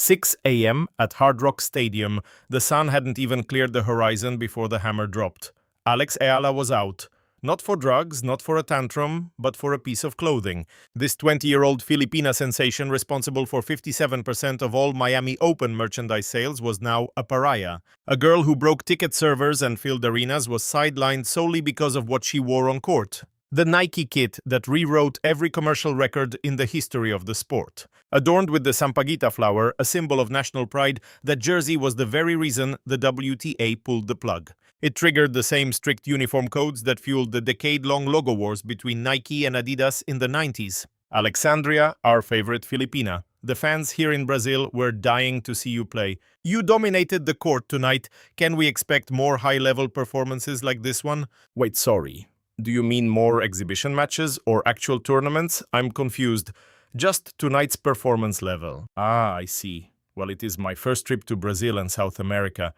6 a.m. at Hard Rock Stadium. The sun hadn't even cleared the horizon before the hammer dropped. Alex Eala was out. Not for drugs, not for a tantrum, but for a piece of clothing. This 20-year-old Filipina sensation responsible for 57% of all Miami Open merchandise sales was now a pariah. A girl who broke ticket servers and filled arenas was sidelined solely because of what she wore on court. The Nike kit that rewrote every commercial record in the history of the sport. Adorned with the sampaguita flower, a symbol of national pride, that jersey was the very reason the WTA pulled the plug. It triggered the same strict uniform codes that fueled the decade-long logo wars between Nike and Adidas in the 90s. Alexandria, our favorite Filipina. The fans here in Brazil were dying to see you play. You dominated the court tonight. Can we expect more high-level performances like this one? Wait, sorry. Do you mean more exhibition matches or actual tournaments? I'm confused. Just tonight's performance level. Ah, I see. Well, it is my first trip to Brazil and South America.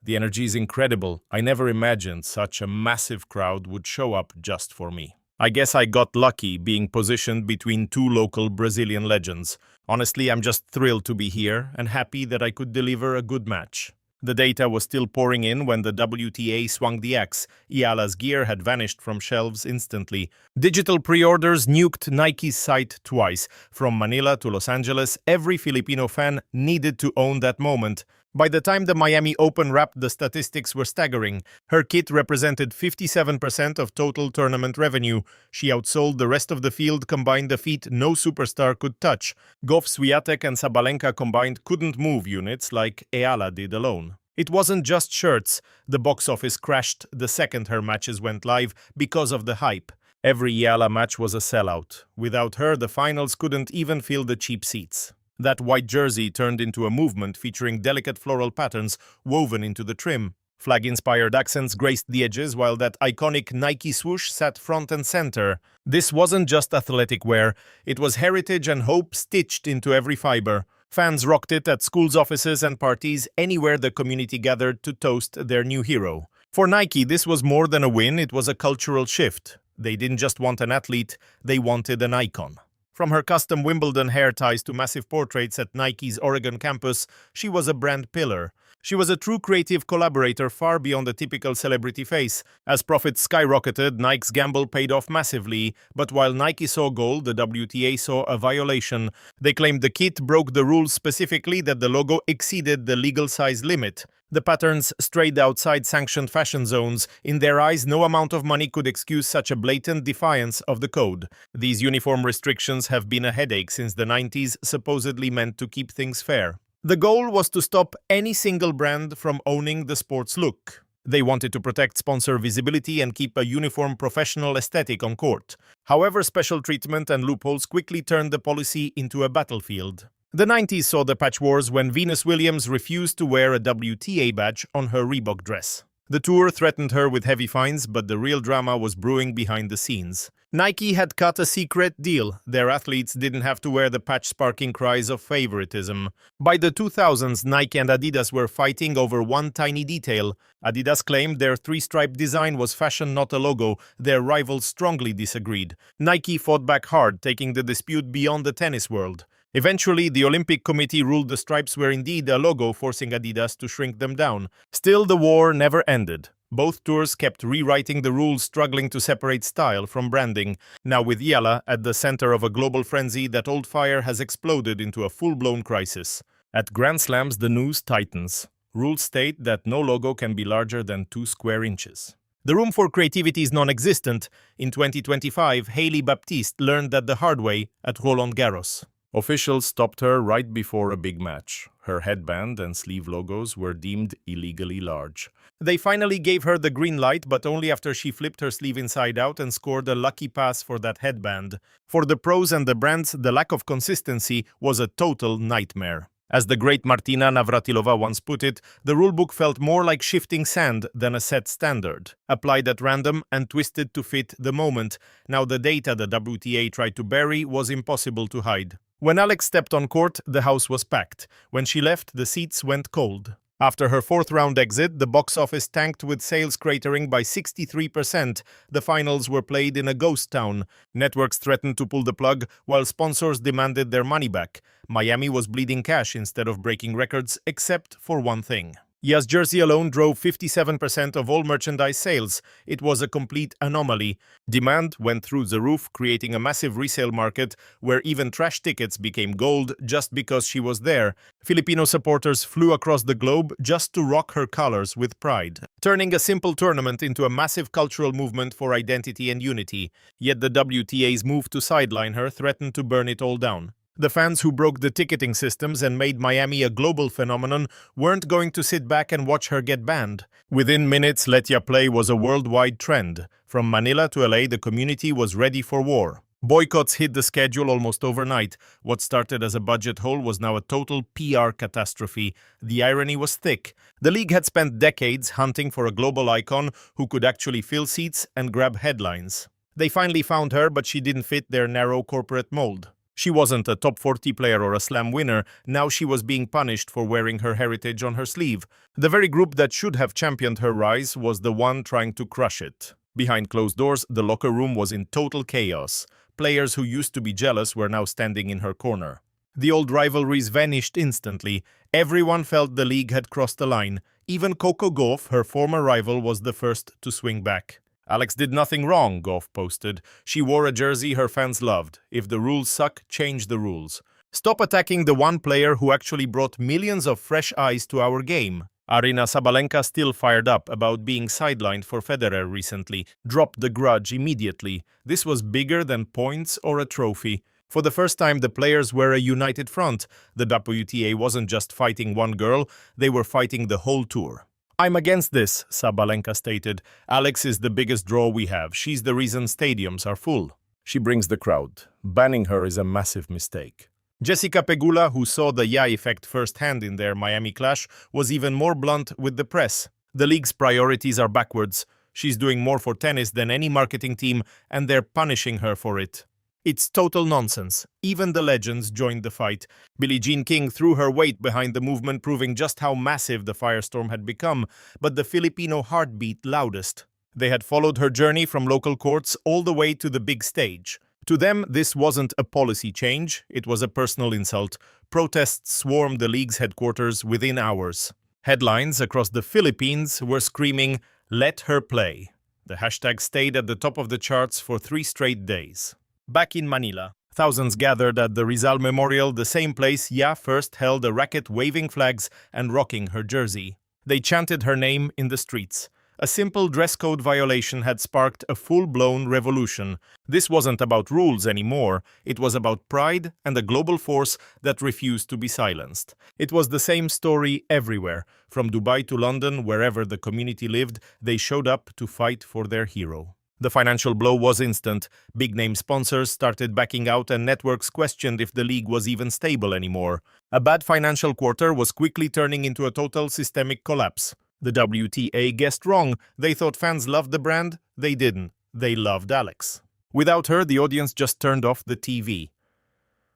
The energy is incredible. I never imagined such a massive crowd would show up just for me. I guess I got lucky being positioned between two local Brazilian legends. Honestly, I'm just thrilled to be here and happy that I could deliver a good match. The data was still pouring in when the WTA swung the axe. Eala's gear had vanished from shelves instantly. Digital pre-orders nuked Nike's site twice. From Manila to Los Angeles, every Filipino fan needed to own that moment. By the time the Miami Open wrapped, the statistics were staggering. Her kit represented 57% of total tournament revenue. She outsold the rest of the field combined, a feat no superstar could touch. Goff, Swiatek and Sabalenka combined couldn't move units like Eala did alone. It wasn't just shirts. The box office crashed the second her matches went live because of the hype. Every Eala match was a sellout. Without her, the finals couldn't even fill the cheap seats. That white jersey turned into a movement featuring delicate floral patterns woven into the trim. Flag-inspired accents graced the edges, while that iconic Nike swoosh sat front and center. This wasn't just athletic wear, it was heritage and hope stitched into every fiber. Fans rocked it at schools, offices, and parties, anywhere the community gathered to toast their new hero. For Nike, this was more than a win, it was a cultural shift. They didn't just want an athlete, they wanted an icon. From her custom Wimbledon hair ties to massive portraits at Nike's Oregon campus, she was a brand pillar. She was a true creative collaborator far beyond the typical celebrity face. As profits skyrocketed, Nike's gamble paid off massively. But while Nike saw gold, the WTA saw a violation. They claimed the kit broke the rules, specifically that the logo exceeded the legal size limit. The patterns strayed outside sanctioned fashion zones. In their eyes, no amount of money could excuse such a blatant defiance of the code. These uniform restrictions have been a headache since the 90s, supposedly meant to keep things fair. The goal was to stop any single brand from owning the sports look. They wanted to protect sponsor visibility and keep a uniform professional aesthetic on court. However, special treatment and loopholes quickly turned the policy into a battlefield. The 90s saw the patch wars when Venus Williams refused to wear a WTA badge on her Reebok dress. The tour threatened her with heavy fines, but the real drama was brewing behind the scenes. Nike had cut a secret deal. Their athletes didn't have to wear the patch, sparking cries of favoritism. By the 2000s, Nike and Adidas were fighting over one tiny detail. Adidas claimed their three-stripe design was fashion, not a logo. Their rivals strongly disagreed. Nike fought back hard, taking the dispute beyond the tennis world. Eventually, the Olympic Committee ruled the stripes were indeed a logo, forcing Adidas to shrink them down. Still, the war never ended. Both tours kept rewriting the rules, struggling to separate style from branding. Now with Eala at the center of a global frenzy, that old fire has exploded into a full-blown crisis. At Grand Slams, the noose tightens. Rules state that no logo can be larger than 2 square inches. The room for creativity is non-existent. In 2025, Hailey Baptiste learned that the hard way at Roland Garros. Officials stopped her right before a big match. Her headband and sleeve logos were deemed illegally large. They finally gave her the green light, but only after she flipped her sleeve inside out and scored a lucky pass for that headband. For the pros and the brands, the lack of consistency was a total nightmare. As the great Martina Navratilova once put it, the rulebook felt more like shifting sand than a set standard, applied at random and twisted to fit the moment. Now the data the WTA tried to bury was impossible to hide. When Alex stepped on court, the house was packed. When she left, the seats went cold. After her fourth-round exit, the box office tanked with sales cratering by 63%. The finals were played in a ghost town. Networks threatened to pull the plug, while sponsors demanded their money back. Miami was bleeding cash instead of breaking records, except for one thing. Ya's jersey alone drove 57% of all merchandise sales. It was a complete anomaly. Demand went through the roof, creating a massive resale market where even trash tickets became gold just because she was there. Filipino supporters flew across the globe just to rock her colors with pride, turning a simple tournament into a massive cultural movement for identity and unity. Yet the WTA's move to sideline her threatened to burn it all down. The fans who broke the ticketing systems and made Miami a global phenomenon weren't going to sit back and watch her get banned. Within minutes, Let Ya Play was a worldwide trend. From Manila to LA, the community was ready for war. Boycotts hit the schedule almost overnight. What started as a budget hole was now a total PR catastrophe. The irony was thick. The league had spent decades hunting for a global icon who could actually fill seats and grab headlines. They finally found her, but she didn't fit their narrow corporate mold. She wasn't a top 40 player or a slam winner. Now she was being punished for wearing her heritage on her sleeve. The very group that should have championed her rise was the one trying to crush it. Behind closed doors, the locker room was in total chaos. Players who used to be jealous were now standing in her corner. The old rivalries vanished instantly. Everyone felt the league had crossed the line. Even Coco Gauff, her former rival, was the first to swing back. Alex did nothing wrong, Gauff posted. She wore a jersey her fans loved. If the rules suck, change the rules. Stop attacking the one player who actually brought millions of fresh eyes to our game. Aryna Sabalenka, still fired up about being sidelined for Federer recently, dropped the grudge immediately. This was bigger than points or a trophy. For the first time, the players were a united front. The WTA wasn't just fighting one girl, they were fighting the whole tour. "I'm against this," Sabalenka stated. "Alex is the biggest draw we have. She's the reason stadiums are full. She brings the crowd. Banning her is a massive mistake." Jessica Pegula, who saw the Ya effect firsthand in their Miami clash, was even more blunt with the press. "The league's priorities are backwards. She's doing more for tennis than any marketing team, and they're punishing her for it. It's total nonsense." Even the legends joined the fight. Billie Jean King threw her weight behind the movement, proving just how massive the firestorm had become, but the Filipino heart beat loudest. They had followed her journey from local courts all the way to the big stage. To them, this wasn't a policy change, it was a personal insult. Protests swarmed the league's headquarters within hours. Headlines across the Philippines were screaming, "Let her play." The hashtag stayed at the top of the charts for 3 straight days. Back in Manila, thousands gathered at the Rizal Memorial, the same place Ya first held a racket waving flags and rocking her jersey. They chanted her name in the streets. A simple dress code violation had sparked a full-blown revolution. This wasn't about rules anymore. It was about pride and a global force that refused to be silenced. It was the same story everywhere. From Dubai to London, wherever the community lived, they showed up to fight for their hero. The financial blow was instant. Big-name sponsors started backing out and networks questioned if the league was even stable anymore. A bad financial quarter was quickly turning into a total systemic collapse. The WTA guessed wrong. They thought fans loved the brand. They didn't. They loved Alex. Without her, the audience just turned off the TV.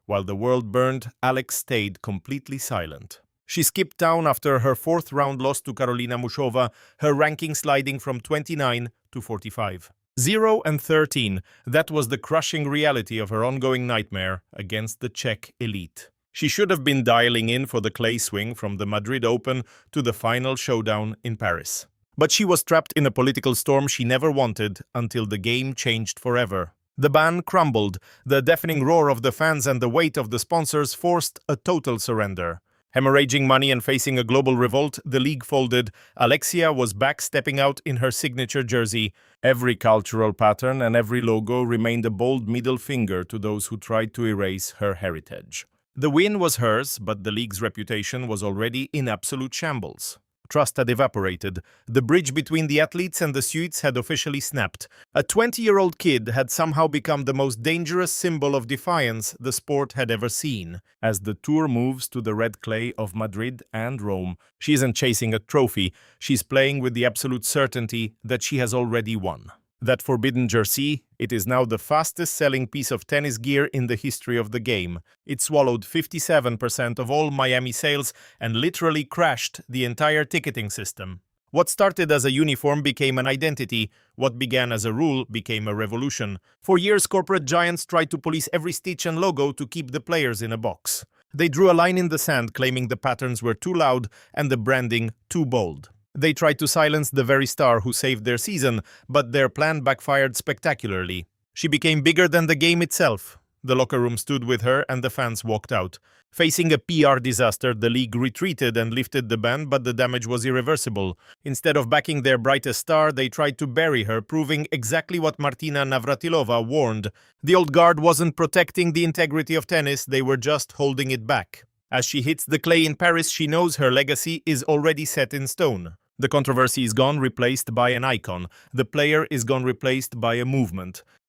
While the world burned, Alex stayed completely silent. She skipped town after her fourth-round loss to Karolina Muchova, her ranking sliding from 29 to 45. 0-13, that was the crushing reality of her ongoing nightmare against the Czech elite. She should have been dialing in for the clay swing from the Madrid Open to the final showdown in Paris. But she was trapped in a political storm she never wanted until the game changed forever. The ban crumbled. The deafening roar of the fans and the weight of the sponsors forced a total surrender. Hemorrhaging money and facing a global revolt, the league folded. Alexia was back stepping out in her signature jersey. Every cultural pattern and every logo remained a bold middle finger to those who tried to erase her heritage. The win was hers, but the league's reputation was already in absolute shambles. Trust had evaporated. The bridge between the athletes and the suits had officially snapped. A 20-year-old kid had somehow become the most dangerous symbol of defiance the sport had ever seen. As the tour moves to the red clay of Madrid and Rome, she isn't chasing a trophy, she's playing with the absolute certainty that she has already won. That forbidden jersey, it is now the fastest-selling piece of tennis gear in the history of the game. It swallowed 57% of all Miami sales and literally crashed the entire ticketing system. What started as a uniform became an identity. What began as a rule became a revolution. For years, corporate giants tried to police every stitch and logo to keep the players in a box. They drew a line in the sand, claiming the patterns were too loud and the branding too bold. They tried to silence the very star who saved their season, but their plan backfired spectacularly. She became bigger than the game itself. The locker room stood with her and the fans walked out. Facing a PR disaster, the league retreated and lifted the ban, but the damage was irreversible. Instead of backing their brightest star, they tried to bury her, proving exactly what Martina Navratilova warned. The old guard wasn't protecting the integrity of tennis, they were just holding it back. As she hits the clay in Paris, she knows her legacy is already set in stone. The controversy is gone, replaced by an icon. The player is gone, replaced by a movement.